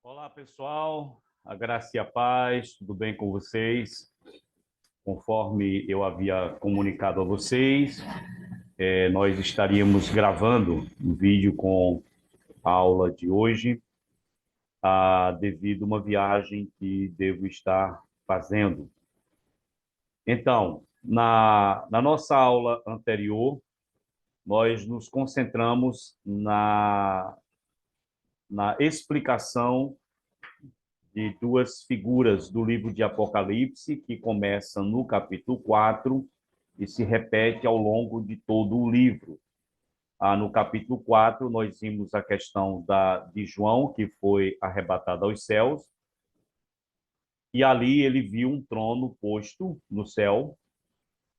Olá, pessoal. A graça e a paz, tudo bem com vocês? Conforme eu havia comunicado a vocês, nós estaríamos gravando um vídeo com a aula de hoje, devido a uma viagem que devo estar fazendo. Então, na nossa aula anterior, nós nos concentramos na explicação de duas figuras do livro de Apocalipse, que começa no capítulo 4 e se repete ao longo de todo o livro. No capítulo 4, nós vimos a questão de João, que foi arrebatado aos céus, e ali ele viu um trono posto no céu,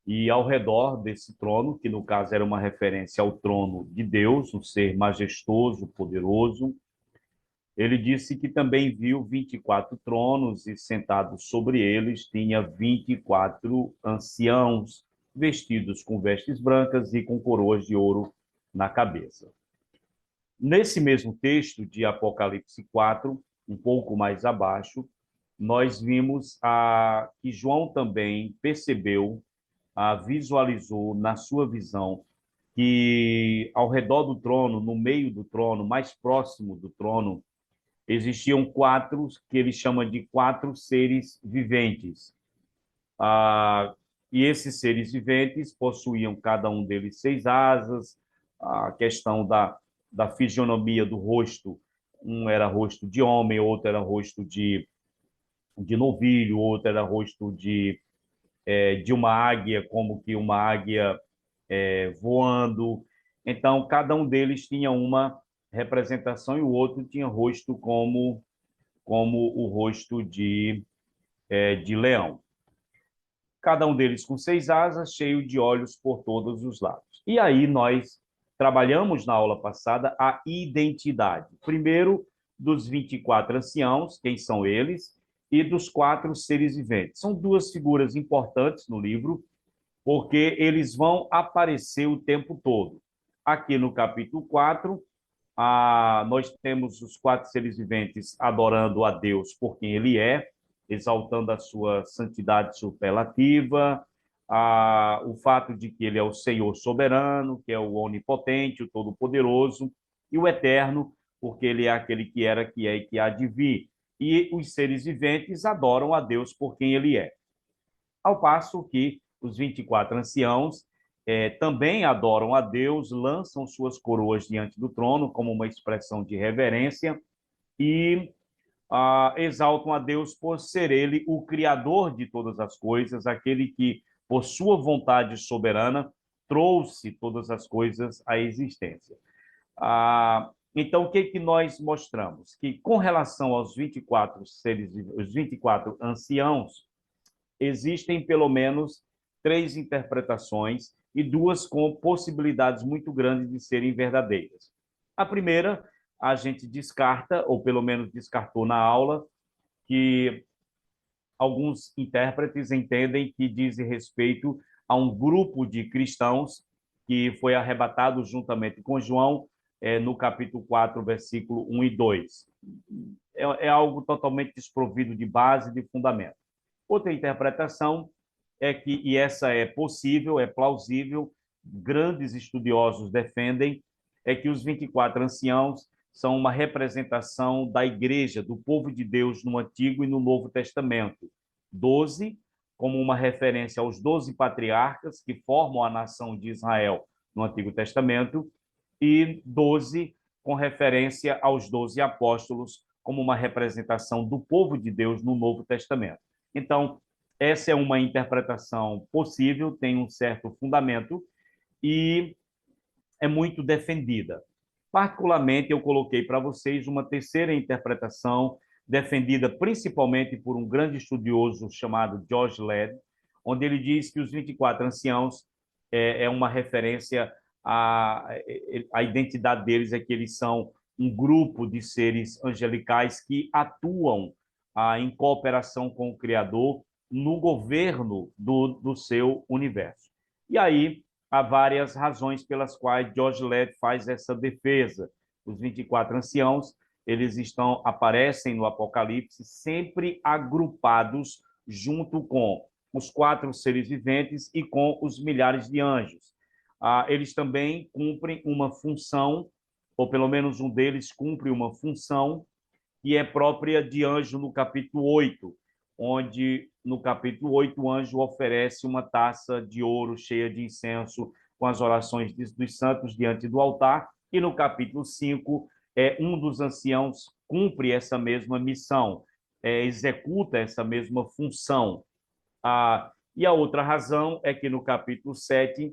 e ao redor desse trono, que no caso era uma referência ao trono de Deus, um ser majestoso, poderoso, ele disse que também viu 24 tronos e sentados sobre eles tinha 24 anciãos, vestidos com vestes brancas e com coroas de ouro na cabeça. Nesse mesmo texto de Apocalipse 4, um pouco mais abaixo, nós vimos que João também percebeu, visualizou na sua visão que ao redor do trono, no meio do trono, mais próximo do trono, existiam quatro, que ele chama de quatro seres viventes. E esses seres viventes possuíam cada um deles 6 asas, a questão da fisionomia do rosto, um era rosto de homem, outro era rosto de novilho, outro era rosto de uma águia, como que uma águia voando. Então, cada um deles tinha uma representação e o outro tinha rosto como o rosto de leão. Cada um deles com 6 asas, cheio de olhos por todos os lados. E aí nós trabalhamos na aula passada a identidade. Primeiro, dos 24 anciãos, quem são eles, e dos 4 seres viventes. São duas figuras importantes no livro, porque eles vão aparecer o tempo todo. Aqui no capítulo 4, nós temos os 4 seres viventes adorando a Deus por quem ele é, exaltando a sua santidade superlativa, o fato de que ele é o Senhor soberano, que é o onipotente, o todo-poderoso, e o eterno, porque ele é aquele que era, que é e que há de vir. E os seres viventes adoram a Deus por quem ele é. Ao passo que os 24 anciãos também adoram a Deus, lançam suas coroas diante do trono como uma expressão de reverência e exaltam a Deus por ser ele o criador de todas as coisas, aquele que, por sua vontade soberana, trouxe todas as coisas à existência. Então, o que nós mostramos? Que, com relação aos 24 seres, os 24 anciãos, existem pelo menos 3 interpretações e 2 com possibilidades muito grandes de serem verdadeiras. A primeira, a gente descarta, ou pelo menos descartou na aula, que alguns intérpretes entendem que diz respeito a um grupo de cristãos que foi arrebatado juntamente com João, no capítulo 4, versículo 1 e 2. É algo totalmente desprovido de base, de fundamento. Outra interpretação é que, e essa é possível, é plausível, grandes estudiosos defendem, é que os 24 anciãos são uma representação da igreja, do povo de Deus no Antigo e no Novo Testamento. 12, como uma referência aos 12 patriarcas que formam a nação de Israel no Antigo Testamento, e 12, com referência aos 12 apóstolos, como uma representação do povo de Deus no Novo Testamento. Então, essa é uma interpretação possível, tem um certo fundamento e é muito defendida. Particularmente, eu coloquei para vocês uma terceira interpretação, defendida principalmente por um grande estudioso chamado George Led, onde ele diz que os 24 anciãos é uma referência à identidade deles, é que eles são um grupo de seres angelicais que atuam em cooperação com o Criador no governo do seu universo. E aí há várias razões pelas quais George Led faz essa defesa. Os 24 anciãos eles aparecem no Apocalipse sempre agrupados junto com os 4 seres viventes e com os milhares de anjos. Eles também cumprem uma função, ou pelo menos um deles cumpre uma função, que é própria de anjo no capítulo 8, onde no capítulo 8 o anjo oferece uma taça de ouro cheia de incenso com as orações dos santos diante do altar, e no capítulo 5 um dos anciãos cumpre essa mesma missão, executa essa mesma função. E a outra razão é que no capítulo 7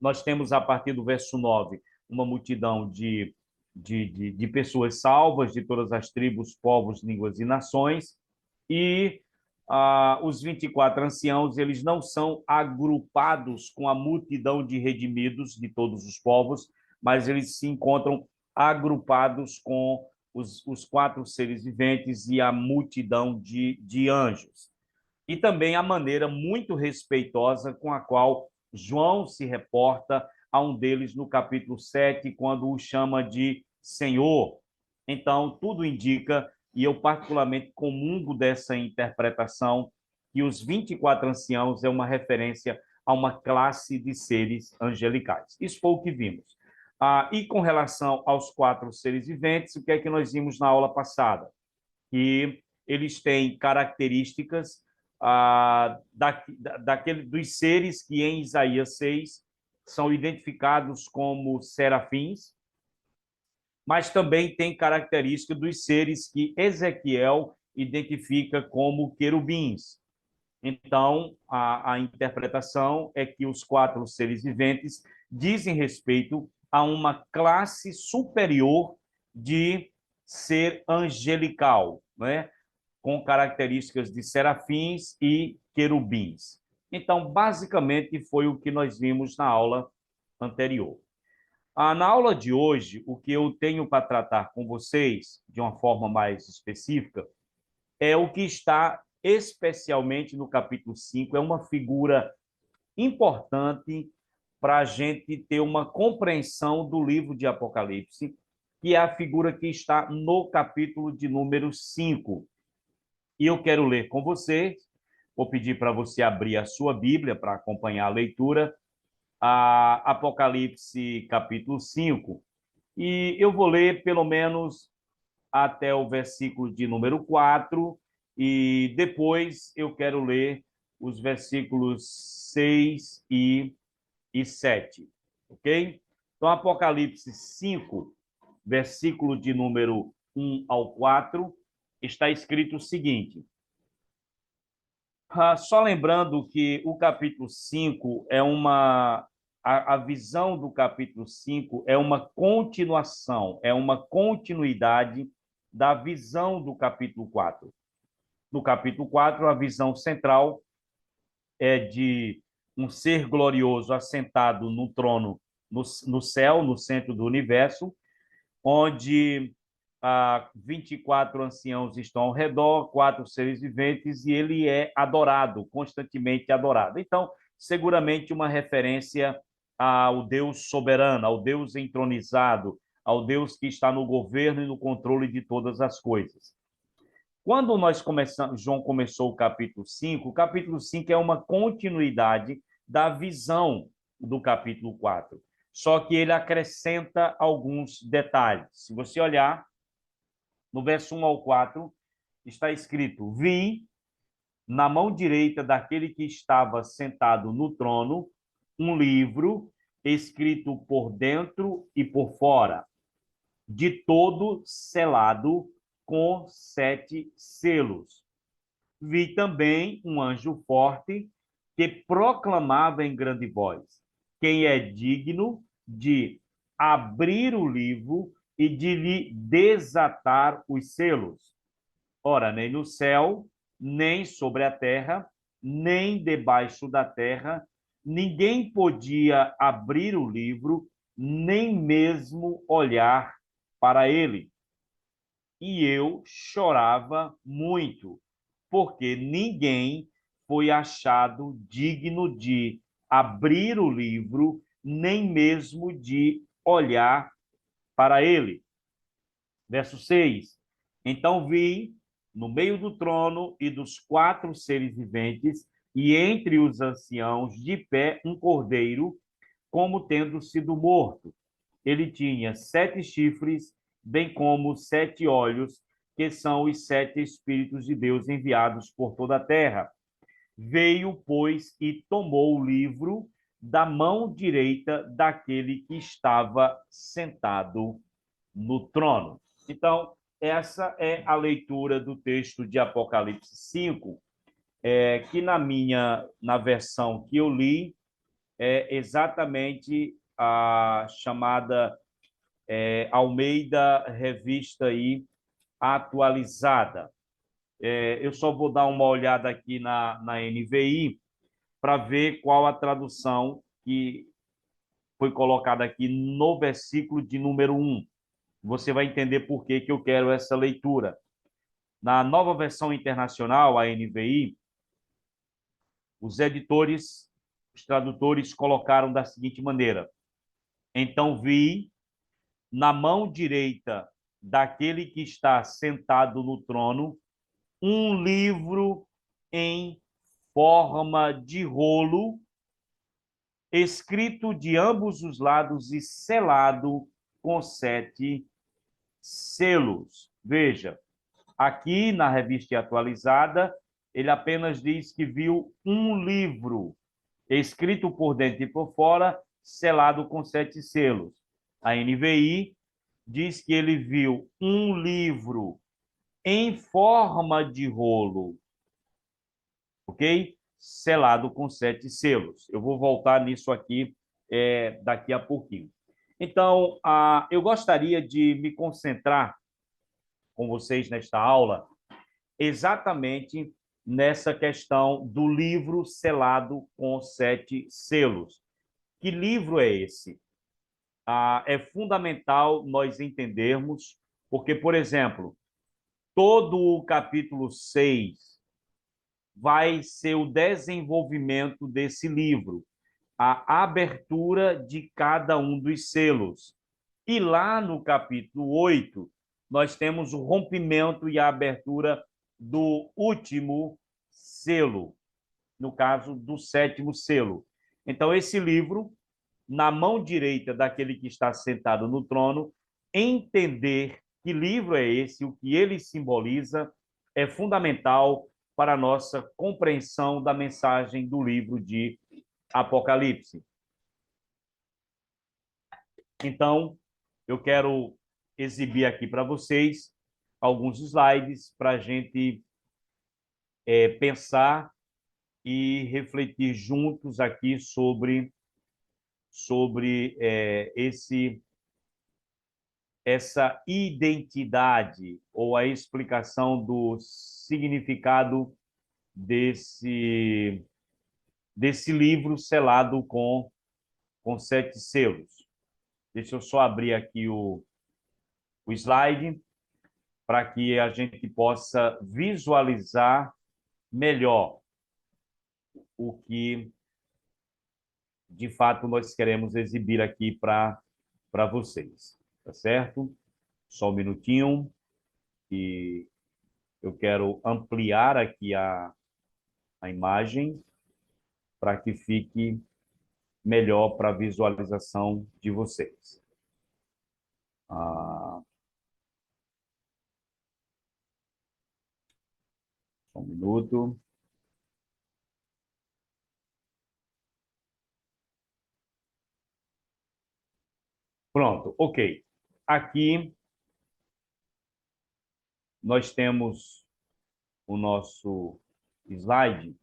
nós temos, a partir do verso 9, uma multidão de pessoas salvas de todas as tribos, povos, línguas e nações, e os 24 anciãos, eles não são agrupados com a multidão de redimidos de todos os povos, mas eles se encontram agrupados com os 4 seres viventes e a multidão de anjos. E também a maneira muito respeitosa com a qual João se reporta a um deles no capítulo 7, quando o chama de Senhor. Então, tudo indica, e eu particularmente comungo dessa interpretação, que os 24 anciãos é uma referência a uma classe de seres angelicais. Isso foi o que vimos. E com relação aos 4 seres viventes, o que é que nós vimos na aula passada? Que eles têm características dos seres que em Isaías 6 são identificados como serafins, mas também tem característica dos seres que Ezequiel identifica como querubins. Então, a interpretação é que os 4 seres viventes dizem respeito a uma classe superior de ser angelical, né? Com características de serafins e querubins. Então, basicamente, foi o que nós vimos na aula anterior. Na aula de hoje, o que eu tenho para tratar com vocês, de uma forma mais específica, é o que está especialmente no capítulo 5, é uma figura importante para a gente ter uma compreensão do livro de Apocalipse, que é a figura que está no capítulo de número 5. E eu quero ler com você, vou pedir para você abrir a sua Bíblia para acompanhar a leitura, Apocalipse capítulo 5, e eu vou ler pelo menos até o versículo de número 4, e depois eu quero ler os versículos 6 e 7, ok? Então, Apocalipse 5, versículo de número 1 ao 4, está escrito o seguinte. Só lembrando que o capítulo 5 é uma... A visão do capítulo 5 é uma continuação, é uma continuidade da visão do capítulo 4. No capítulo 4, a visão central é de um ser glorioso assentado no trono no céu, no centro do universo, onde 24 anciãos estão ao redor, 4 seres viventes, e ele é adorado, constantemente adorado. Então, seguramente uma referência ao Deus soberano, ao Deus entronizado, ao Deus que está no governo e no controle de todas as coisas. Quando João começou o capítulo 5 é uma continuidade da visão do capítulo 4. Só que ele acrescenta alguns detalhes. Se você olhar, no verso 1 ao 4, está escrito: vi na mão direita daquele que estava sentado no trono um livro escrito por dentro e por fora, de todo selado com 7 selos. Vi também um anjo forte que proclamava em grande voz: quem é digno de abrir o livro e de lhe desatar os selos? Ora, nem no céu, nem sobre a terra, nem debaixo da terra, ninguém podia abrir o livro, nem mesmo olhar para ele. E eu chorava muito, porque ninguém foi achado digno de abrir o livro, nem mesmo de olhar para ele. Verso 6. Então vi no meio do trono e dos quatro seres viventes, e entre os anciãos, de pé, um cordeiro, como tendo sido morto. Ele tinha 7 chifres, bem como 7 olhos, que são os 7 Espíritos de Deus enviados por toda a terra. Veio, pois, e tomou o livro da mão direita daquele que estava sentado no trono. Então, essa é a leitura do texto de Apocalipse 5, que na versão que eu li, é exatamente a chamada Almeida Revista aí, atualizada. Eu só vou dar uma olhada aqui na NVI para ver qual a tradução que foi colocada aqui no versículo de número 1. Você vai entender por que eu quero essa leitura. Na nova versão internacional, a NVI, os editores, os tradutores colocaram da seguinte maneira: então vi na mão direita daquele que está sentado no trono um livro em forma de rolo, escrito de ambos os lados e selado com 7 selos. Veja, aqui na revista atualizada, ele apenas diz que viu um livro, escrito por dentro e por fora, selado com 7 selos. A NVI diz que ele viu um livro em forma de rolo, ok? Selado com 7 selos. Eu vou voltar nisso aqui daqui a pouquinho. Então, eu gostaria de me concentrar com vocês nesta aula exatamente nessa questão do livro selado com 7 selos. Que livro é esse? É fundamental nós entendermos, porque, por exemplo, todo o capítulo 6 vai ser o desenvolvimento desse livro, a abertura de cada um dos selos. E lá no capítulo 8, nós temos o rompimento e a abertura do último selo, no caso do 7º selo. Então, esse livro, na mão direita daquele que está sentado no trono, entender que livro é esse, o que ele simboliza, é fundamental para a nossa compreensão da mensagem do livro de Apocalipse. Então, eu quero exibir aqui para vocês alguns slides para a gente pensar e refletir juntos aqui sobre essa identidade ou a explicação do significado desse livro selado com 7 selos. Deixa eu só abrir aqui o slide para que a gente possa visualizar melhor o que, de fato, nós queremos exibir aqui para vocês. Tá certo? Só um minutinho. E eu quero ampliar aqui a imagem para que fique melhor para a visualização de vocês. Só um minuto. Pronto, ok. Aqui nós temos o nosso slide,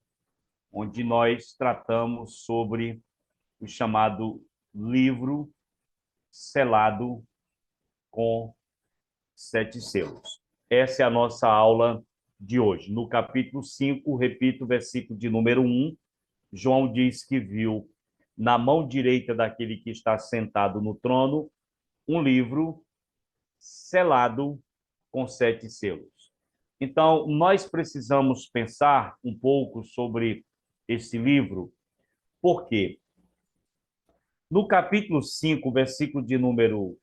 onde nós tratamos sobre o chamado livro selado com 7 selos. Essa é a nossa aula de hoje. No capítulo 5, repito, versículo de número 1, João diz que viu na mão direita daquele que está sentado no trono um livro selado com 7 selos. Então, nós precisamos pensar um pouco sobre esse livro, porque no capítulo 5, versículo de número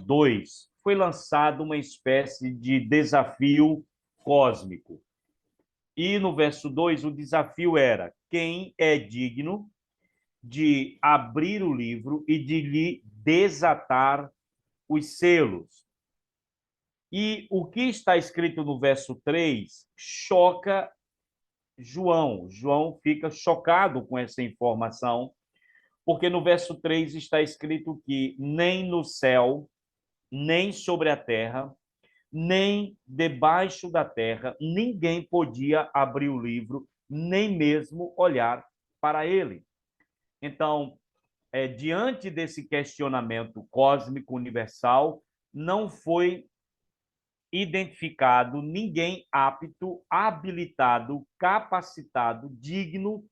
2, foi lançado uma espécie de desafio cósmico. E no verso 2, o desafio era: quem é digno de abrir o livro e de lhe desatar os selos? E o que está escrito no verso 3 choca João. João fica chocado com essa informação, porque no verso 3 está escrito que nem no céu, nem sobre a terra, nem debaixo da terra, ninguém podia abrir o livro, nem mesmo olhar para ele. Então, diante desse questionamento cósmico universal, não foi identificado ninguém apto, habilitado, capacitado, digno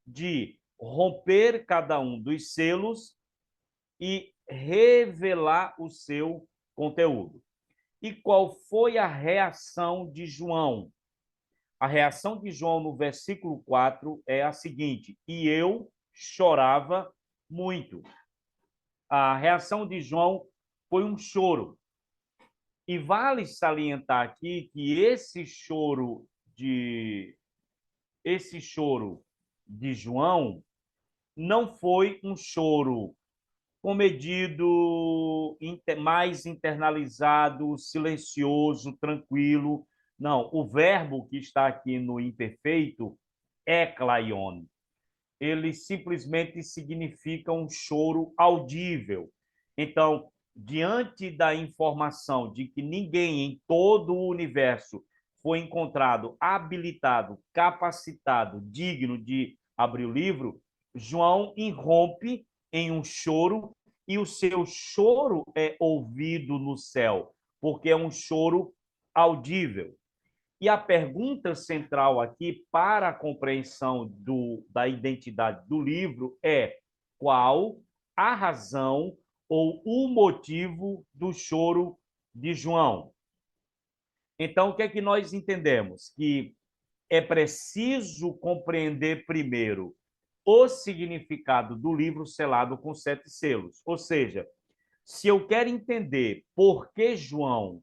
de romper cada um dos selos e revelar o seu conteúdo. E qual foi a reação de João? A reação de João no versículo 4 é a seguinte: e eu chorava muito. A reação de João foi um choro. E vale salientar aqui que esse choro de João não foi um choro comedido, mais internalizado, silencioso, tranquilo. Não, o verbo que está aqui no imperfeito é klaion. Ele simplesmente significa um choro audível. Então, diante da informação de que ninguém em todo o universo foi encontrado habilitado, capacitado, digno de abrir o livro, João irrompe em um choro e o seu choro é ouvido no céu, porque é um choro audível. E a pergunta central aqui para a compreensão da identidade do livro é: qual a razão ou o motivo do choro de João? Então, o que é que nós entendemos? Que é preciso compreender primeiro o significado do livro selado com 7 selos. Ou seja, se eu quero entender por que João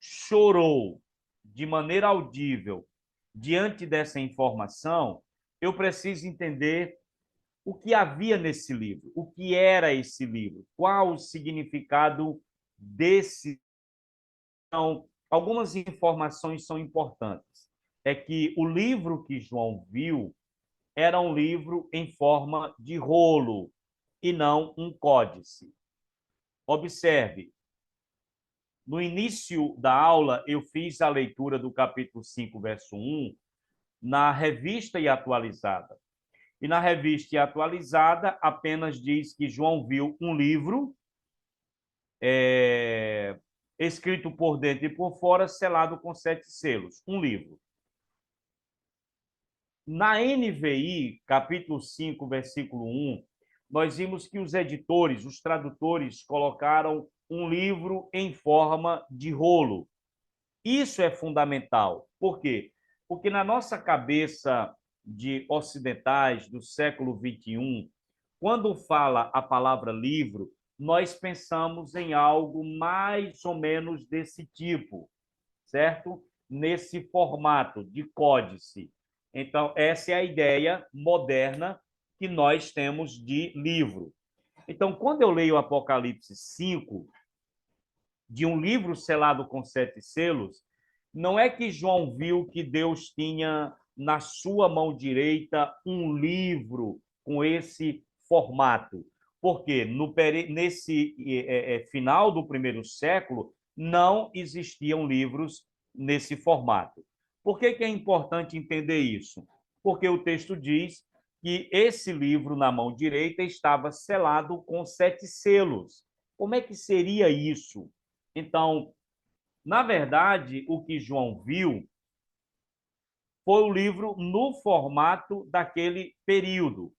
chorou de maneira audível diante dessa informação, eu preciso entender o que havia nesse livro, o que era esse livro, qual o significado desse. Então, algumas informações são importantes. É que o livro que João viu era um livro em forma de rolo e não um códice. Observe, no início da aula, eu fiz a leitura do capítulo 5, verso 1, na revista e atualizada. E na revista e atualizada, apenas diz que João viu um livro escrito por dentro e por fora, selado com 7 selos. Um livro. Na NVI, capítulo 5, versículo 1, nós vimos que os editores, os tradutores, colocaram um livro em forma de rolo. Isso é fundamental. Por quê? Porque na nossa cabeça de ocidentais do século XXI, quando fala a palavra livro, nós pensamos em algo mais ou menos desse tipo, certo? Nesse formato de códice. Então, essa é a ideia moderna que nós temos de livro. Então, quando eu leio Apocalipse 5, de um livro selado com 7 selos, não é que João viu que Deus tinha na sua mão direita um livro com esse formato. Porque nesse final do primeiro século não existiam livros nesse formato. Por que é importante entender isso? Porque o texto diz que esse livro na mão direita estava selado com 7 selos. Como é que seria isso? Então, na verdade, o que João viu foi o livro no formato daquele período.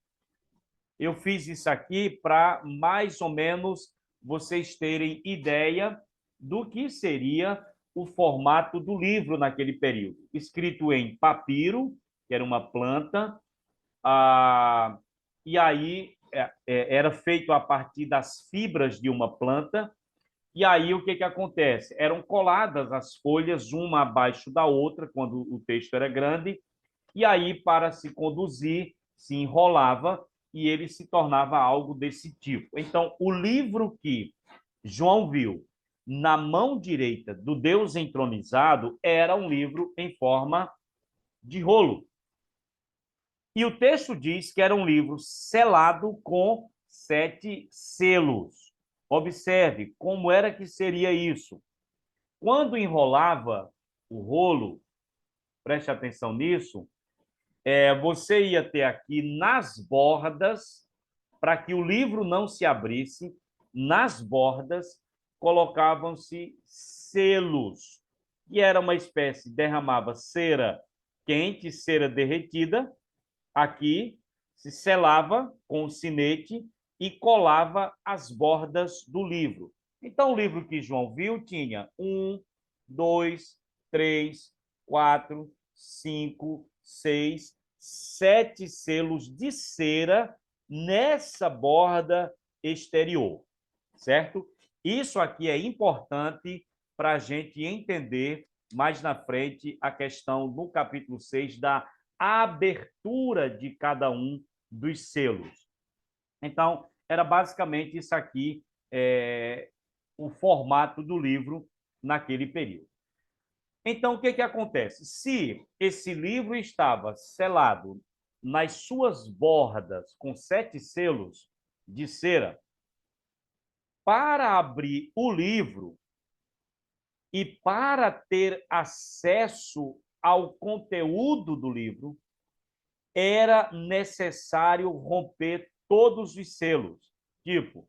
Eu fiz isso aqui para mais ou menos vocês terem ideia do que seria o formato do livro naquele período. Escrito em papiro, que era uma planta, e aí era feito a partir das fibras de uma planta, E aí o que que acontece? Eram coladas as folhas uma abaixo da outra quando o texto era grande, e aí para se conduzir se enrolava e ele se tornava algo desse tipo. Então, o livro que João viu na mão direita do Deus entronizado era um livro em forma de rolo. E o texto diz que era um livro selado com 7 selos. Observe como era que seria isso. Quando enrolava o rolo, preste atenção nisso, você ia ter aqui nas bordas, para que o livro não se abrisse, nas bordas colocavam-se selos, que era uma espécie, derramava cera quente, cera derretida, aqui se selava com o sinete e colava as bordas do livro. Então, o livro que João viu tinha 1, 2, 3, 4, 5, 6, 7 selos de cera nessa borda exterior, certo? Isso aqui é importante para a gente entender mais na frente a questão no capítulo 6 da abertura de cada um dos selos. Então, era basicamente isso aqui, o formato do livro naquele período. Então, o que que acontece? Se esse livro estava selado nas suas bordas com 7 selos de cera, para abrir o livro e para ter acesso ao conteúdo do livro, era necessário romper todos os selos. Tipo,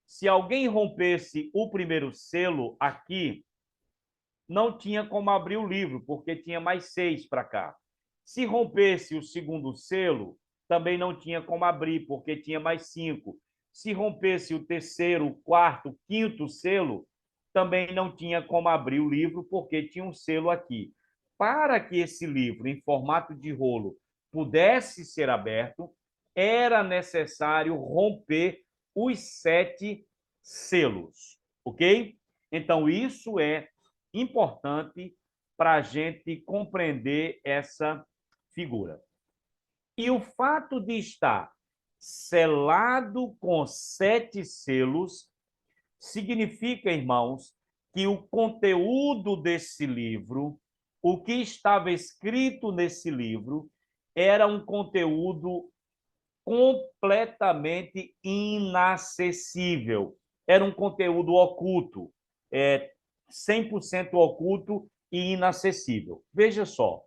se alguém rompesse o primeiro selo aqui, não tinha como abrir o livro, porque tinha mais 6 para cá. Se rompesse o segundo selo, também não tinha como abrir, porque tinha mais 5. Se rompesse o terceiro, o quarto, o quinto selo, também não tinha como abrir o livro, porque tinha um selo aqui. Para que esse livro, em formato de rolo, pudesse ser aberto, era necessário romper os 7 selos, ok? Então, isso é importante para a gente compreender essa figura. E o fato de estar selado com 7 selos significa, irmãos, que o conteúdo desse livro, o que estava escrito nesse livro, era um conteúdo completamente inacessível. Era um conteúdo oculto, 100% oculto e inacessível. Veja só,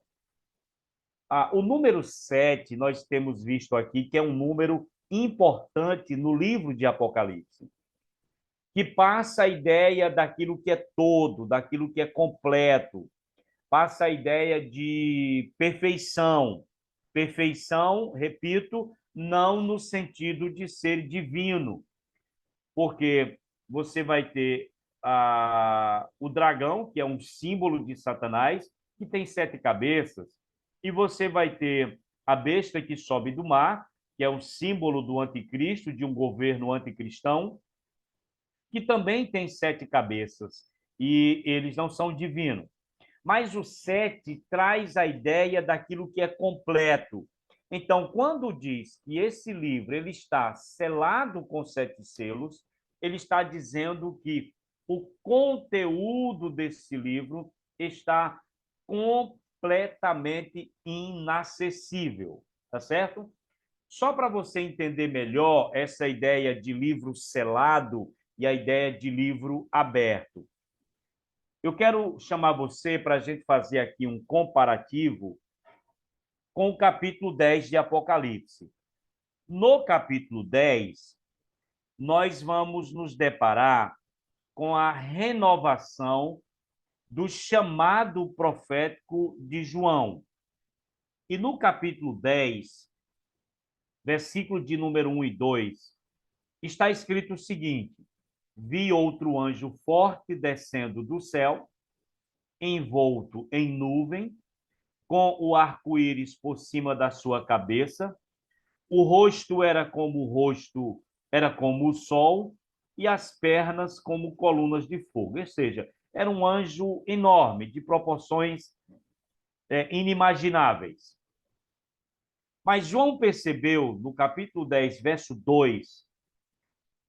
o número 7 nós temos visto aqui que é um número importante no livro de Apocalipse, que passa a ideia daquilo que é todo, daquilo que é completo, passa a ideia de perfeição. Perfeição, repito, não no sentido de ser divino, porque você vai ter o dragão, que é um símbolo de Satanás, que tem 7 cabeças, e você vai ter a besta que sobe do mar, que é o símbolo do anticristo, de um governo anticristão, que também tem 7 cabeças, e eles não são divinos. Mas o 7 traz a ideia daquilo que é completo. Então, quando diz que esse livro ele está selado com 7 selos, ele está dizendo que o conteúdo desse livro está completamente inacessível, tá certo? Só para você entender melhor essa ideia de livro selado e a ideia de livro aberto. Eu quero chamar você para a gente fazer aqui um comparativo com o capítulo 10 de Apocalipse. No capítulo 10, nós vamos nos deparar com a renovação do chamado profético de João. E no capítulo 10, versículo de número 1 e 2, está escrito o seguinte: vi outro anjo forte descendo do céu, envolto em nuvem, com o arco-íris por cima da sua cabeça. O rosto era como o sol, e as pernas como colunas de fogo. Ou seja, era um anjo enorme, de proporções inimagináveis. Mas João percebeu, no capítulo 10, verso 2,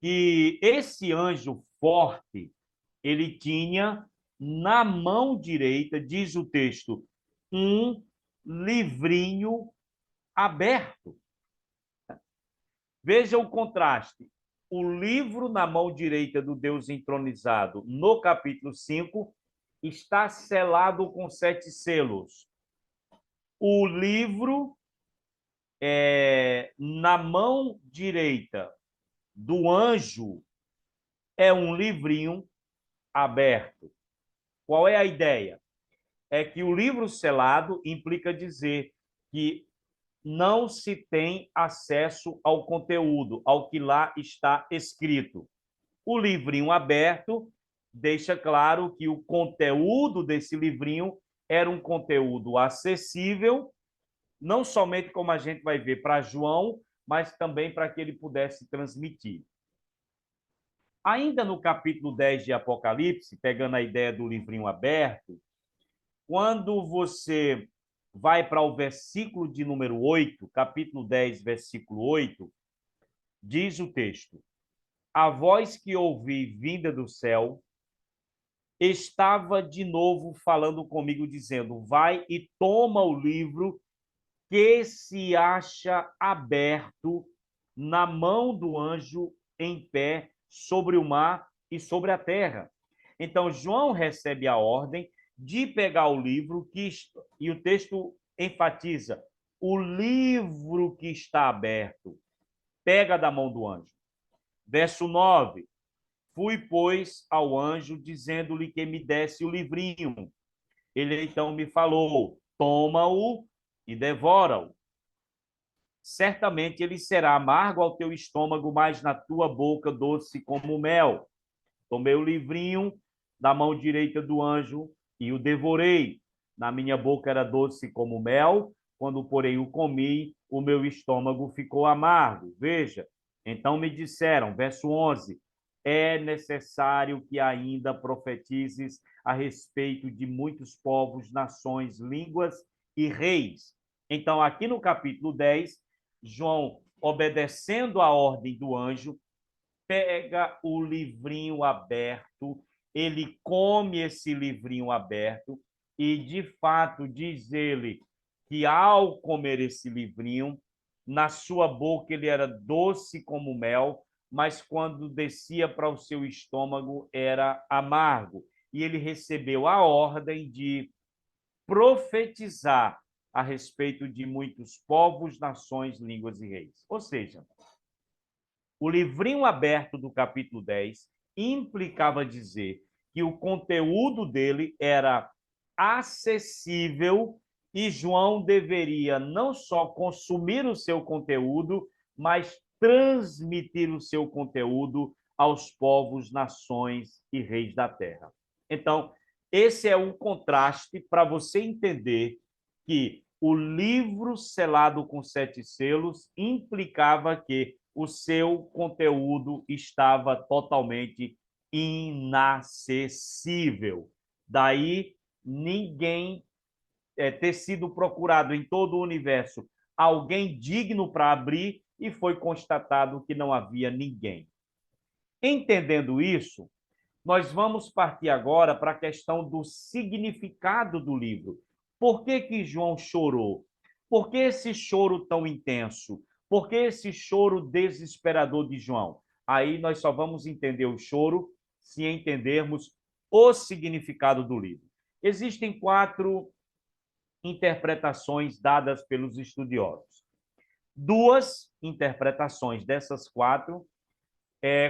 que esse anjo forte, ele tinha na mão direita, diz o texto, um livrinho aberto. Veja o contraste. O livro na mão direita do Deus entronizado, no capítulo 5, está selado com 7 selos. O livro na mão direita do anjo é um livrinho aberto. Qual é a ideia? É que o livro selado implica dizer que não se tem acesso ao conteúdo, ao que lá está escrito. O livrinho aberto deixa claro que o conteúdo desse livrinho era um conteúdo acessível, não somente como a gente vai ver para João, mas também para que ele pudesse transmitir. Ainda no capítulo 10 de Apocalipse, pegando a ideia do livrinho aberto, quando você vai para o versículo de número 8, capítulo 10, versículo 8, diz o texto: a voz que ouvi vinda do céu estava de novo falando comigo, dizendo: vai e toma o livro que se acha aberto na mão do anjo em pé sobre o mar e sobre a terra. Então, João recebe a ordem de pegar o livro e o texto enfatiza o livro que está aberto. Pega da mão do anjo. Verso 9. Fui, pois, ao anjo, dizendo-lhe que me desse o livrinho. Ele então me falou: toma-o e devora-o. Certamente ele será amargo ao teu estômago, mas na tua boca doce como mel. Tomei o livrinho da mão direita do anjo e o devorei. Na minha boca era doce como mel, quando, porém, o comi, o meu estômago ficou amargo. Veja, então me disseram, verso 11, é necessário que ainda profetizes a respeito de muitos povos, nações, línguas e reis. Então, aqui no capítulo 10, João, obedecendo a ordem do anjo, pega o livrinho aberto, ele come esse livrinho aberto e, de fato, diz ele que, ao comer esse livrinho, na sua boca ele era doce como mel, mas quando descia para o seu estômago era amargo. E ele recebeu a ordem de profetizar a respeito de muitos povos, nações, línguas e reis. Ou seja, o livrinho aberto do capítulo 10 implicava dizer que o conteúdo dele era acessível e João deveria não só consumir o seu conteúdo, mas transmitir o seu conteúdo aos povos, nações e reis da terra. Então, esse é um contraste para você entender que o livro selado com 7 selos implicava que o seu conteúdo estava totalmente inacessível. Daí, ninguém ter sido procurado em todo o universo alguém digno para abrir e foi constatado que não havia ninguém. Entendendo isso, nós vamos partir agora para a questão do significado do livro. Por que que João chorou? Por que esse choro tão intenso? Por que esse choro desesperador de João? Aí nós só vamos entender o choro se entendermos o significado do livro. Existem 4 interpretações dadas pelos estudiosos. 2 interpretações dessas 4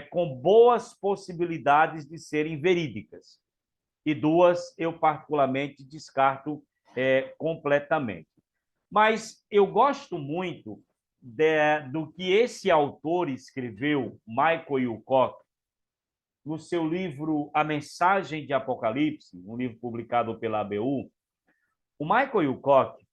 com boas possibilidades de serem verídicas. E 2 eu particularmente descarto completamente. Mas eu gosto muito do que esse autor escreveu, Michael Wilcock, no seu livro A Mensagem de Apocalipse, um livro publicado pela ABU. O Michael Wilcock,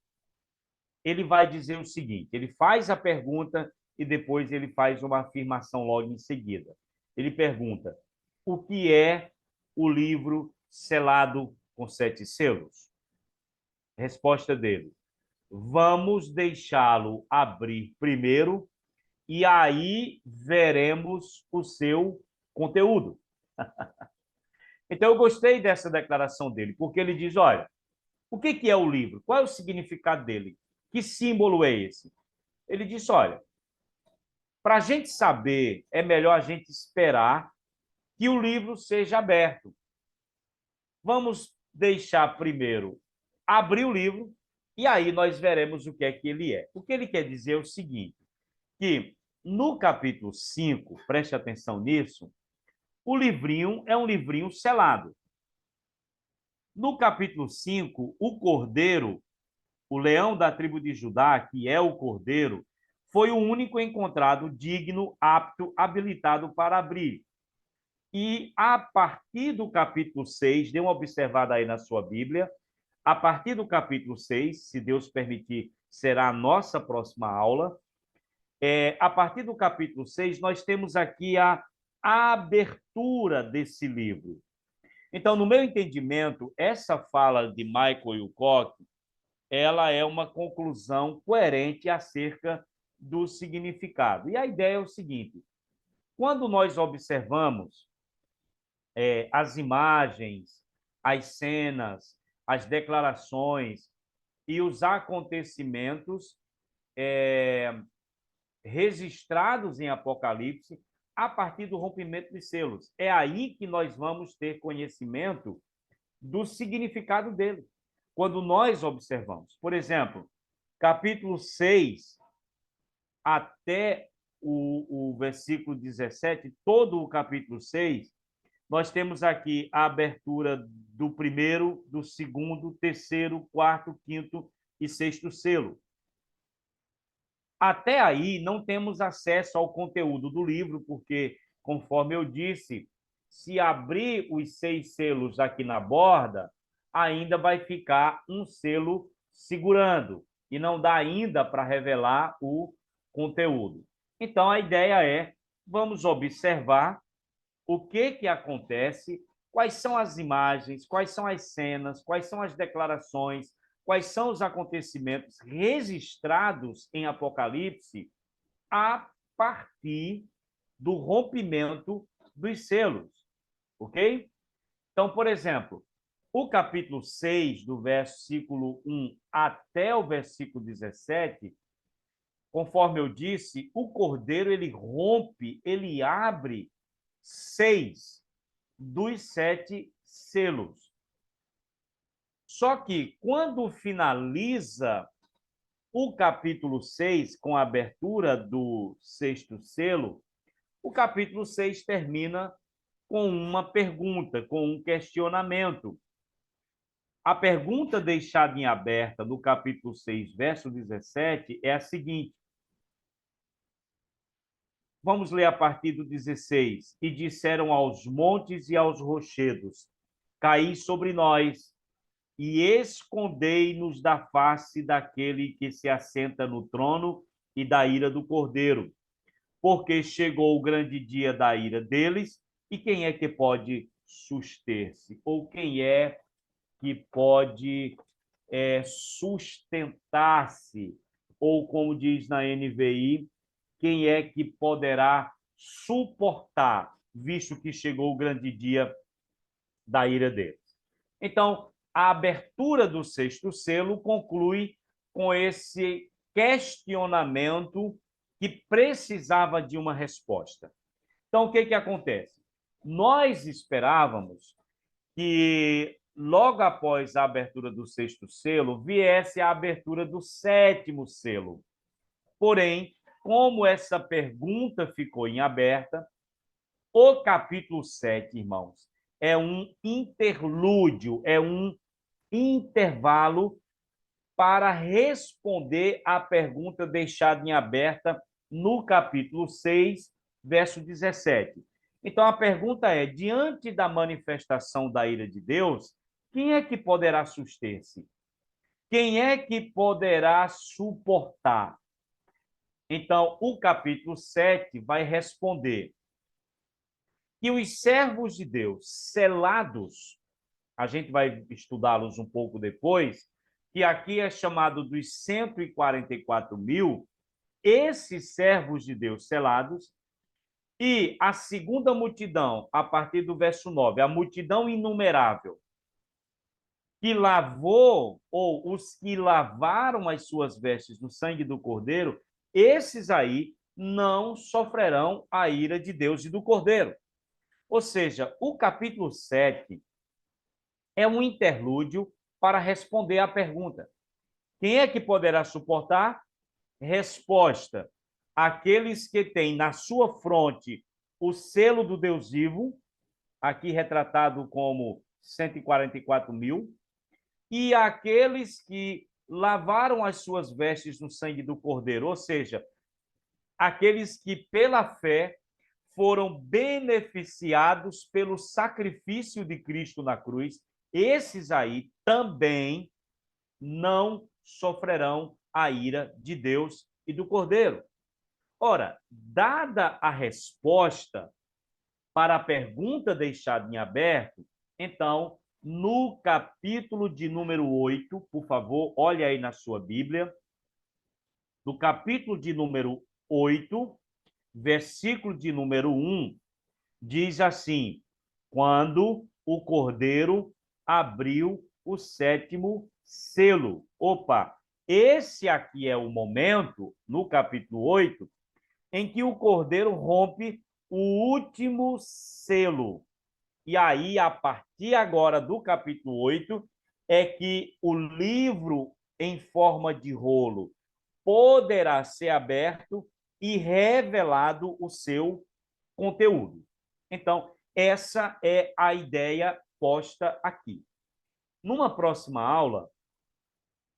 ele vai dizer o seguinte, ele faz a pergunta e depois ele faz uma afirmação logo em seguida. Ele pergunta: o que é o livro selado com 7 selos? Resposta dele: vamos deixá-lo abrir primeiro e aí veremos o seu conteúdo. Então, eu gostei dessa declaração dele, porque ele diz: olha, o que é o livro? Qual é o significado dele? Que símbolo é esse? Ele disse: olha, para a gente saber, é melhor a gente esperar que o livro seja aberto. Vamos deixar primeiro abrir o livro e aí nós veremos o que é que ele é. O que ele quer dizer é o seguinte, que no capítulo 5, preste atenção nisso, o livrinho é um livrinho selado. No capítulo 5, o cordeiro, o leão da tribo de Judá, que é o cordeiro, foi o único encontrado digno, apto, habilitado para abrir. E a partir do capítulo 6, dê uma observada aí na sua Bíblia, a partir do capítulo 6, se Deus permitir, será a nossa próxima aula. A partir do capítulo 6, nós temos aqui a abertura desse livro. Então, no meu entendimento, essa fala de Michael Wilcock, ela é uma conclusão coerente acerca do significado. E a ideia é o seguinte: quando nós observamos as imagens, as cenas, as declarações e os acontecimentos registrados em Apocalipse a partir do rompimento dos selos. É aí que nós vamos ter conhecimento do significado dele, quando nós observamos. Por exemplo, capítulo 6 até o versículo 17, todo o capítulo 6, nós temos aqui a abertura do primeiro, do segundo, terceiro, quarto, quinto e sexto selo. Até aí, não temos acesso ao conteúdo do livro, porque, conforme eu disse, se abrir os 6 selos aqui na borda, ainda vai ficar um selo segurando, e não dá ainda para revelar o conteúdo. Então, a ideia é, vamos observar o que acontece, quais são as imagens, quais são as cenas, quais são as declarações, quais são os acontecimentos registrados em Apocalipse a partir do rompimento dos selos, ok? Então, por exemplo, o capítulo 6, do versículo 1 até o versículo 17, conforme eu disse, o cordeiro ele rompe, ele abre 6 dos 7 selos. Só que, quando finaliza o capítulo 6, com a abertura do sexto selo, o capítulo 6 termina com uma pergunta, com um questionamento. A pergunta deixada em aberta no capítulo 6, verso 17, é a seguinte. Vamos ler a partir do 16. E disseram aos montes e aos rochedos: caí sobre nós e escondei-nos da face daquele que se assenta no trono e da ira do Cordeiro, porque chegou o grande dia da ira deles, e quem é que pode suster-se? Ou quem é que pode sustentar-se? Ou, como diz na NVI, quem é que poderá suportar, visto que chegou o grande dia da ira deles? Então, a abertura do sexto selo conclui com esse questionamento que precisava de uma resposta. Então, o que acontece? Nós esperávamos que, logo após a abertura do sexto selo, viesse a abertura do sétimo selo. Porém, como essa pergunta ficou em aberta, o capítulo 7, irmãos, é um interlúdio, é um intervalo para responder à pergunta deixada em aberta no capítulo 6, verso 17. Então, a pergunta é: diante da manifestação da ira de Deus, quem é que poderá suster-se? Quem é que poderá suportar? Então, o capítulo 7 vai responder: que os servos de Deus selados, a gente vai estudá-los um pouco depois, que aqui é chamado dos 144.000, esses servos de Deus selados, e a segunda multidão, a partir do verso 9, a multidão inumerável, que lavou, ou os que lavaram as suas vestes no sangue do Cordeiro, esses aí não sofrerão a ira de Deus e do Cordeiro. Ou seja, o capítulo 7 é um interlúdio para responder à pergunta: quem é que poderá suportar? Resposta: aqueles que têm na sua fronte o selo do Deus vivo, aqui retratado como 144.000, e aqueles que lavaram as suas vestes no sangue do Cordeiro, ou seja, aqueles que pela fé foram beneficiados pelo sacrifício de Cristo na cruz, esses aí também não sofrerão a ira de Deus e do Cordeiro. Ora, dada a resposta para a pergunta deixada em aberto, então, no capítulo de número 8, por favor, olhe aí na sua Bíblia, no capítulo de número 8, versículo de número 1, diz assim: quando o Cordeiro abriu o sétimo selo. Opa, esse aqui é o momento, no capítulo 8, em que o Cordeiro rompe o último selo. E aí, a partir agora do capítulo 8, é que o livro em forma de rolo poderá ser aberto e revelado o seu conteúdo. Então, essa é a ideia posta aqui. Numa próxima aula,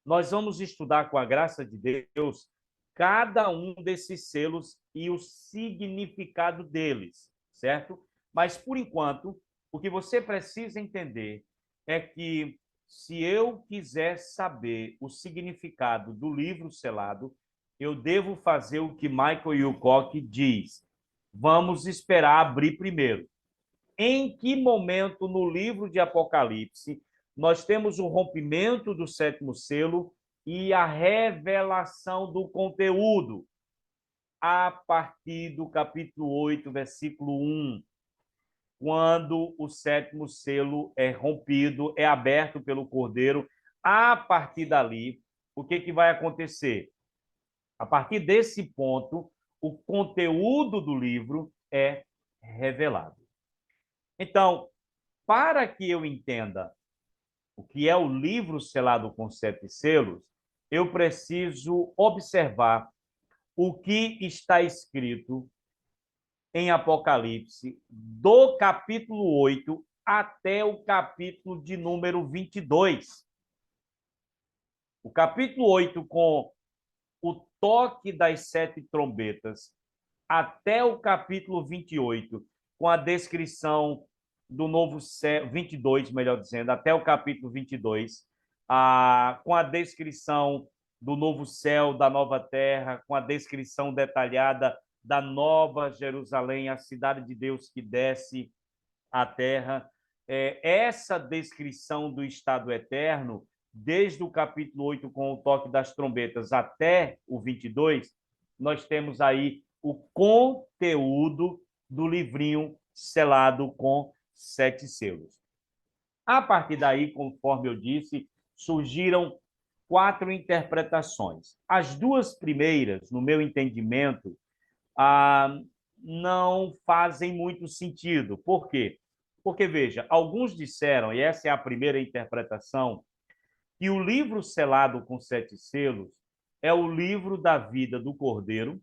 nós vamos estudar, com a graça de Deus, cada um desses selos e o significado deles, certo? Mas, por enquanto, o que você precisa entender é que, se eu quiser saber o significado do livro selado, eu devo fazer o que Michael Wilcock diz: vamos esperar abrir primeiro. Em que momento no livro de Apocalipse nós temos o rompimento do sétimo selo e a revelação do conteúdo? A partir do capítulo 8, versículo 1, quando o sétimo selo é rompido, é aberto pelo Cordeiro. A partir dali, o que vai acontecer? A partir desse ponto, o conteúdo do livro é revelado. Então, para que eu entenda o que é o livro selado com 7 selos, eu preciso observar o que está escrito em Apocalipse, do capítulo 8 até o capítulo de número 22. O capítulo 8, com o toque das 7 trombetas, até o capítulo 28, com a descrição do novo céu, 22, melhor dizendo, até o capítulo 22, com a descrição do novo céu, da nova terra, com a descrição detalhada da nova Jerusalém, a cidade de Deus que desce à terra. Essa descrição do estado eterno, desde o capítulo 8, com o toque das trombetas, até o 22, nós temos aí o conteúdo do livrinho selado com 7 selos. A partir daí, conforme eu disse, surgiram 4 interpretações. As 2 primeiras, no meu entendimento, não fazem muito sentido. Por quê? Porque, veja, alguns disseram, e essa é a primeira interpretação, que o livro selado com 7 selos é o livro da vida do Cordeiro,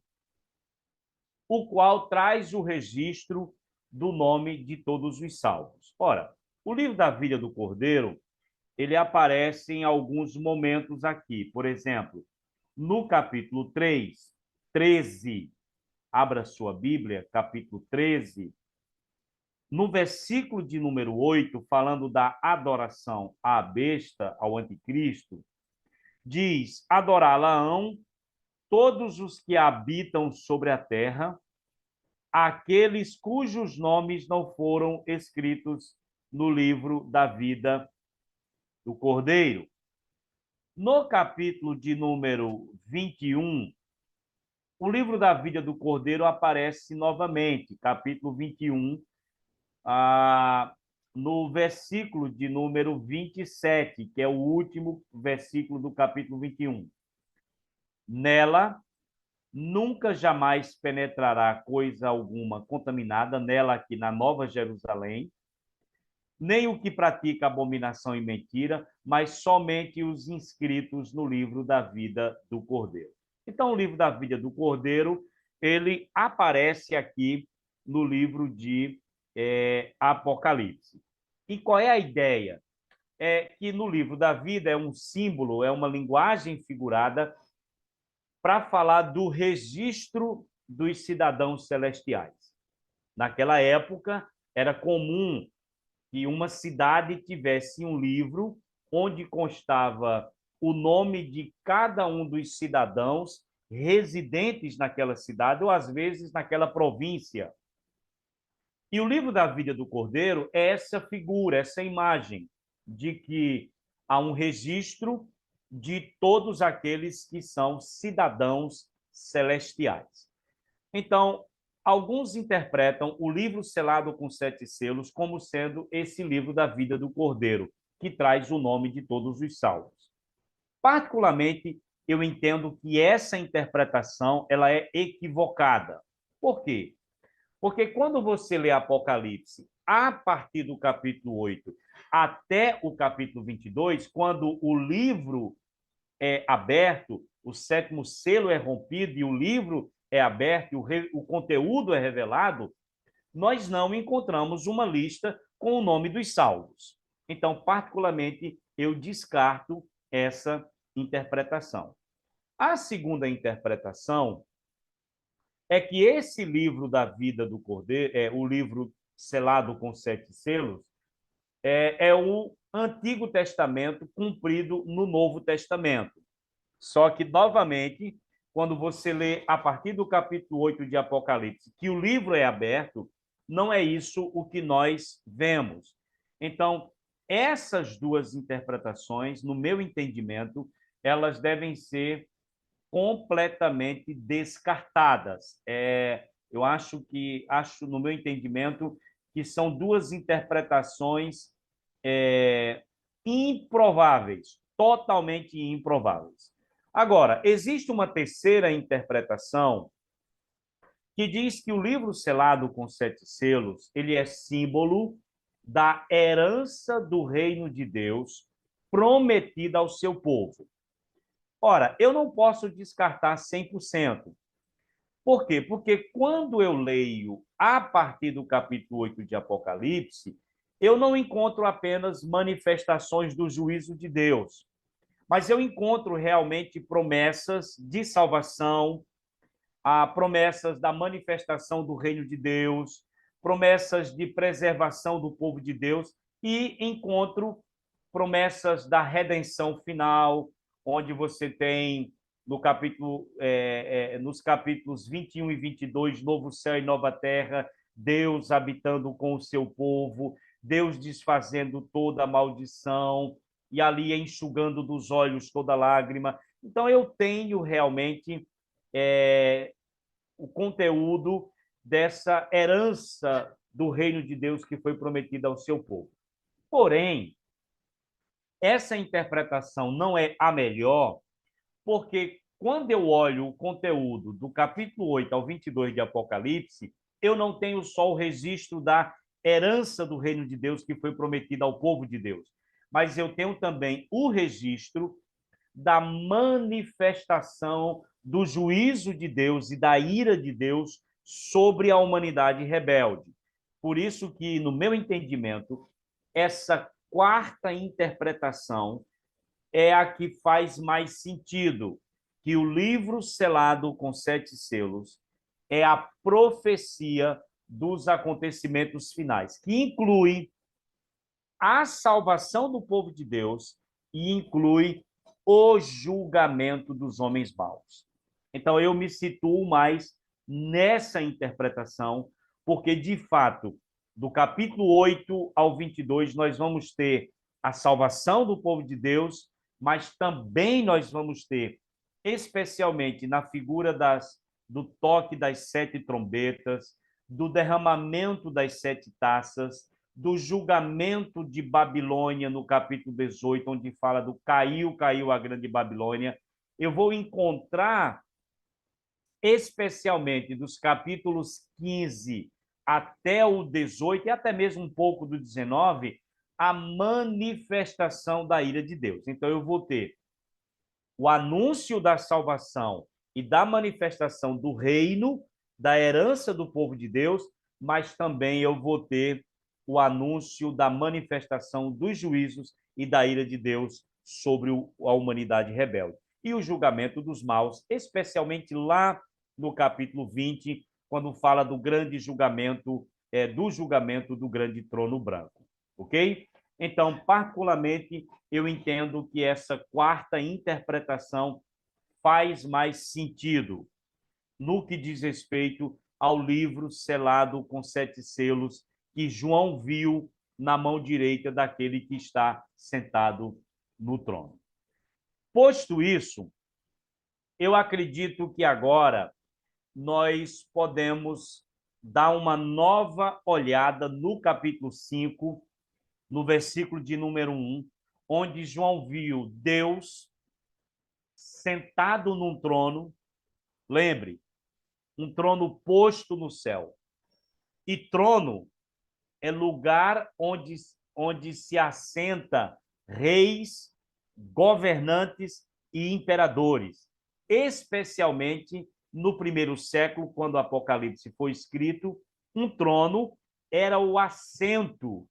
o qual traz o registro do nome de todos os salvos. Ora, o livro da vida do Cordeiro, ele aparece em alguns momentos aqui. Por exemplo, no capítulo 3, 13, abra sua Bíblia, capítulo 13, no versículo de número 8, falando da adoração à besta, ao anticristo, diz: adorá-la-ão todos os que habitam sobre a terra, aqueles cujos nomes não foram escritos no livro da vida do Cordeiro. No capítulo de número 21, o livro da vida do Cordeiro aparece novamente, capítulo 21, no versículo de número 27, que é o último versículo do capítulo 21. Nela, nunca jamais penetrará coisa alguma contaminada, nela aqui na Nova Jerusalém, nem o que pratica abominação e mentira, mas somente os inscritos no livro da vida do Cordeiro. Então, o livro da vida do Cordeiro, ele aparece aqui no livro de Apocalipse. E qual é a ideia? É que no livro da vida é um símbolo, é uma linguagem figurada para falar do registro dos cidadãos celestiais. Naquela época, era comum que uma cidade tivesse um livro onde constava o nome de cada um dos cidadãos residentes naquela cidade ou, às vezes, naquela província. E o livro da vida do Cordeiro é essa figura, essa imagem de que há um registro de todos aqueles que são cidadãos celestiais. Então, alguns interpretam o livro selado com 7 selos como sendo esse livro da vida do Cordeiro, que traz o nome de todos os salvos. Particularmente, eu entendo que essa interpretação ela é equivocada. Por quê? Porque quando você lê Apocalipse, a partir do capítulo 8 até o capítulo 22, quando o livro é aberto, o 7º selo é rompido e o livro é aberto e o conteúdo é revelado, nós não encontramos uma lista com o nome dos salvos. Então, particularmente, eu descarto essa interpretação. A segunda interpretação é que esse livro da vida do Cordeiro, o livro selado com 7 selos, é o Antigo Testamento cumprido no Novo Testamento. Só que, novamente, quando você lê a partir do capítulo 8 de Apocalipse, que o livro é aberto, não é isso o que nós vemos. Então, essas duas interpretações, no meu entendimento, elas devem ser completamente descartadas. Eu acho, no meu entendimento, que são duas interpretações improváveis, totalmente improváveis. Agora, existe uma terceira interpretação que diz que o livro selado com 7 selos, ele é símbolo da herança do reino de Deus prometida ao seu povo. Ora, eu não posso descartar 100%. Por quê? Porque quando eu leio a partir do capítulo 8 de Apocalipse, eu não encontro apenas manifestações do juízo de Deus, mas eu encontro realmente promessas de salvação, promessas da manifestação do reino de Deus, promessas de preservação do povo de Deus e encontro promessas da redenção final, onde você tem nos capítulos 21 e 22, novo céu e nova terra, Deus habitando com o seu povo, Deus desfazendo toda a maldição e ali enxugando dos olhos toda lágrima. Então, eu tenho realmente o conteúdo dessa herança do reino de Deus que foi prometida ao seu povo. Porém, essa interpretação não é a melhor, porque quando eu olho o conteúdo do capítulo 8 ao 22 de Apocalipse, eu não tenho só o registro da herança do reino de Deus que foi prometida ao povo de Deus, mas eu tenho também o registro da manifestação do juízo de Deus e da ira de Deus sobre a humanidade rebelde. Por isso que, no meu entendimento, essa quarta interpretação é a que faz mais sentido, que o livro selado com 7 selos é a profecia dos acontecimentos finais, que inclui a salvação do povo de Deus e inclui o julgamento dos homens maus. Então, eu me situo mais nessa interpretação, porque, de fato, do capítulo 8 ao 22, nós vamos ter a salvação do povo de Deus, mas também nós vamos ter, especialmente na figura do toque das 7 trombetas, do derramamento das 7 taças, do julgamento de Babilônia, no capítulo 18, onde fala do caiu a grande Babilônia. Eu vou encontrar, especialmente dos capítulos 15 até o 18, e até mesmo um pouco do 19, a manifestação da ira de Deus. Então, eu vou ter o anúncio da salvação e da manifestação do reino, da herança do povo de Deus, mas também eu vou ter o anúncio da manifestação dos juízos e da ira de Deus sobre a humanidade rebelde. E o julgamento dos maus, especialmente lá no capítulo 20, quando fala do grande julgamento, do julgamento do grande trono branco. Ok? Então, particularmente, eu entendo que essa quarta interpretação faz mais sentido no que diz respeito ao livro selado com 7 selos que João viu na mão direita daquele que está sentado no trono. Posto isso, eu acredito que agora nós podemos dar uma nova olhada no capítulo 5, no versículo de número 1, onde João viu Deus sentado num trono. Lembre, um trono posto no céu. E trono é lugar onde se assenta reis, governantes e imperadores, especialmente no primeiro século, quando o Apocalipse foi escrito. Um trono era o assento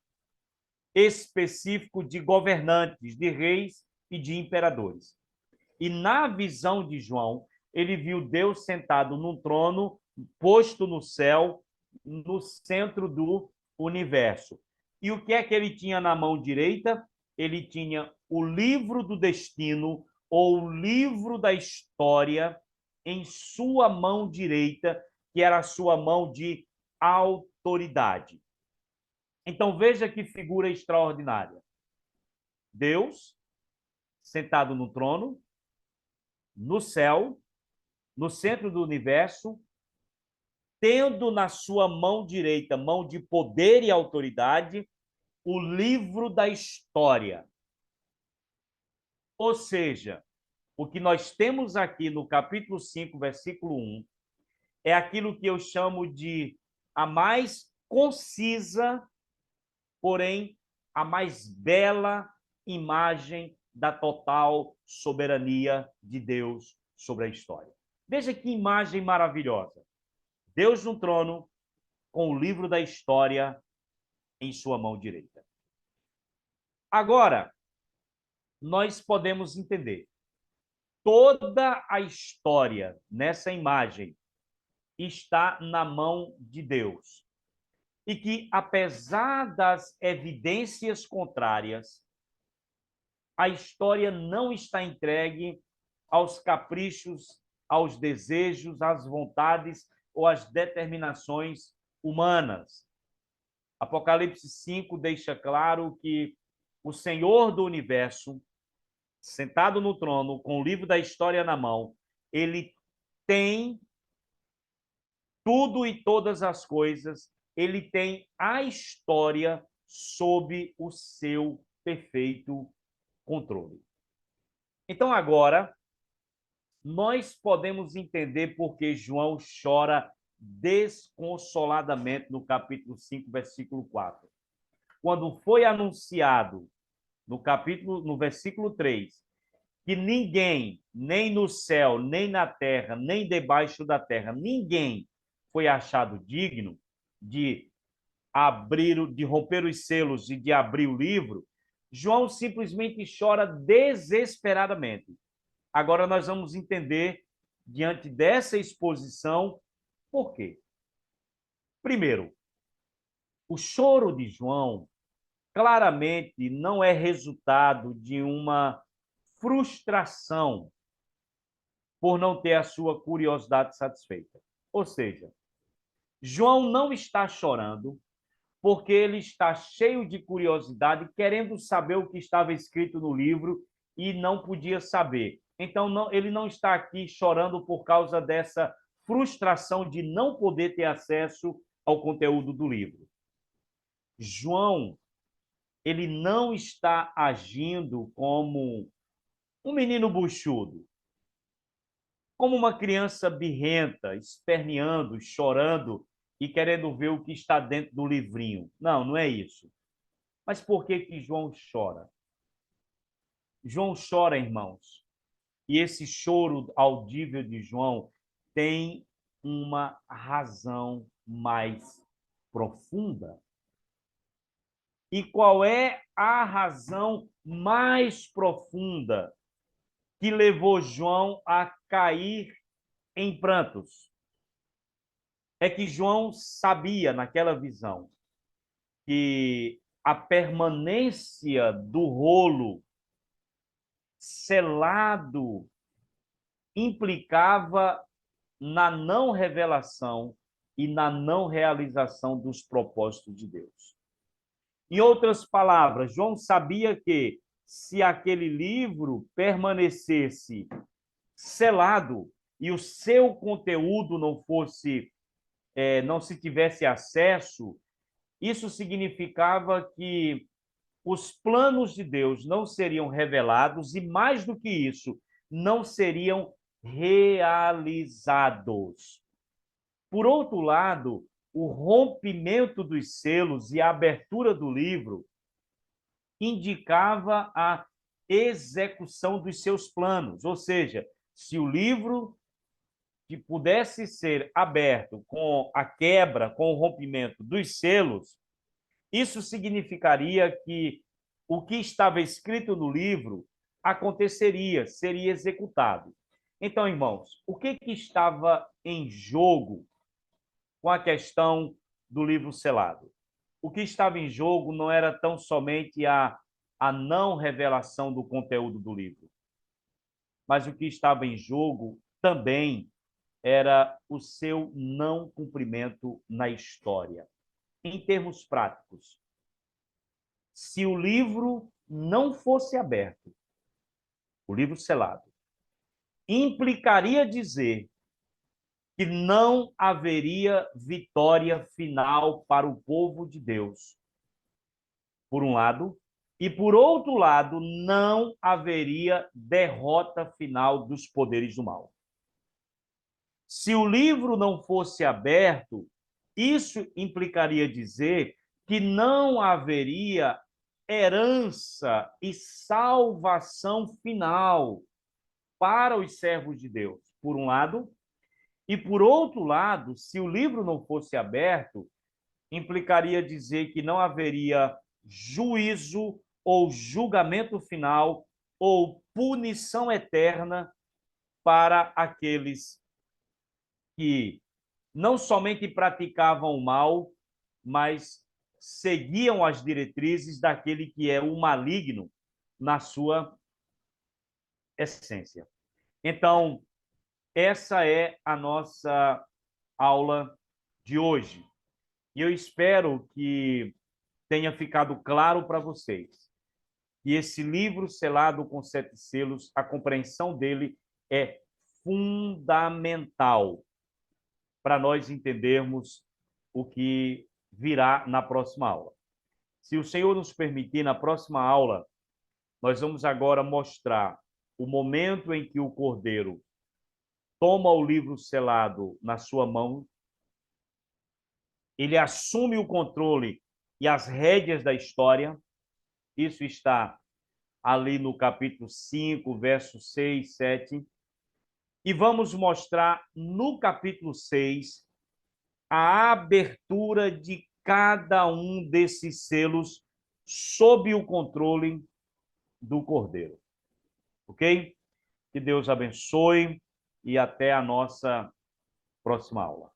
específico de governantes, de reis e de imperadores. E na visão de João, ele viu Deus sentado num trono, posto no céu, no centro do universo. E o que é que ele tinha na mão direita? Ele tinha o livro do destino, ou o livro da história, em sua mão direita, que era a sua mão de autoridade. Então, veja que figura extraordinária. Deus, sentado no trono, no céu, no centro do universo, tendo na sua mão direita, mão de poder e autoridade, o livro da história. Ou seja, o que nós temos aqui no capítulo 5, versículo 1, é aquilo que eu chamo de a mais concisa, porém a mais bela imagem da total soberania de Deus sobre a história. Veja que imagem maravilhosa. Deus no trono, com o livro da história em sua mão direita. Agora, nós podemos entender. Toda a história nessa imagem está na mão de Deus. E que, apesar das evidências contrárias, a história não está entregue aos caprichos, aos desejos, às vontades ou às determinações humanas. Apocalipse 5 deixa claro que o Senhor do universo, sentado no trono, com o livro da história na mão, ele tem tudo e todas as coisas, ele tem a história sob o seu perfeito controle. Então, agora, nós podemos entender por que João chora desconsoladamente no capítulo 5, versículo 4. Quando foi anunciado no versículo 3, que ninguém, nem no céu, nem na terra, nem debaixo da terra, ninguém foi achado digno de de romper os selos e de abrir o livro, João simplesmente chora desesperadamente. Agora nós vamos entender, diante dessa exposição, por quê. Primeiro, o choro de João claramente não é resultado de uma frustração por não ter a sua curiosidade satisfeita. Ou seja, João não está chorando porque ele está cheio de curiosidade, querendo saber o que estava escrito no livro e não podia saber. Então, ele não está aqui chorando por causa dessa frustração de não poder ter acesso ao conteúdo do livro. João, ele não está agindo como um menino buchudo, como uma criança birrenta, esperneando, chorando e querendo ver o que está dentro do livrinho. Não, não é isso. Mas por que que João chora? João chora, irmãos, e esse choro audível de João tem uma razão mais profunda. E qual é a razão mais profunda que levou João a cair em prantos? É que João sabia, naquela visão, que a permanência do rolo selado implicava na não revelação e na não realização dos propósitos de Deus. Em outras palavras, João sabia que se aquele livro permanecesse selado e o seu conteúdo não se tivesse acesso, isso significava que os planos de Deus não seriam revelados e, mais do que isso, não seriam realizados. Por outro lado, o rompimento dos selos e a abertura do livro indicava a execução dos seus planos, ou seja, se o livro que pudesse ser aberto com a quebra, com o rompimento dos selos, isso significaria que o que estava escrito no livro aconteceria, seria executado. Então, irmãos, o que estava em jogo com a questão do livro selado? O que estava em jogo não era tão somente a não revelação do conteúdo do livro, mas o que estava em jogo também era o seu não cumprimento na história. Em termos práticos, se o livro não fosse aberto, o livro selado, implicaria dizer que não haveria vitória final para o povo de Deus, por um lado, e por outro lado, não haveria derrota final dos poderes do mal. Se o livro não fosse aberto, isso implicaria dizer que não haveria herança e salvação final para os servos de Deus, por um lado, e por outro lado, se o livro não fosse aberto, implicaria dizer que não haveria juízo ou julgamento final ou punição eterna para aqueles que não somente praticavam o mal, mas seguiam as diretrizes daquele que é o maligno na sua essência. Então, essa é a nossa aula de hoje. E eu espero que tenha ficado claro para vocês que esse livro selado com 7 selos, a compreensão dele é fundamental para nós entendermos o que virá na próxima aula. Se o Senhor nos permitir, na próxima aula, nós vamos agora mostrar o momento em que o Cordeiro toma o livro selado na sua mão, ele assume o controle e as rédeas da história. Isso está ali no capítulo 5, versos 6, 7. E vamos mostrar no capítulo 6 a abertura de cada um desses selos sob o controle do Cordeiro. Ok? Que Deus abençoe e até a nossa próxima aula.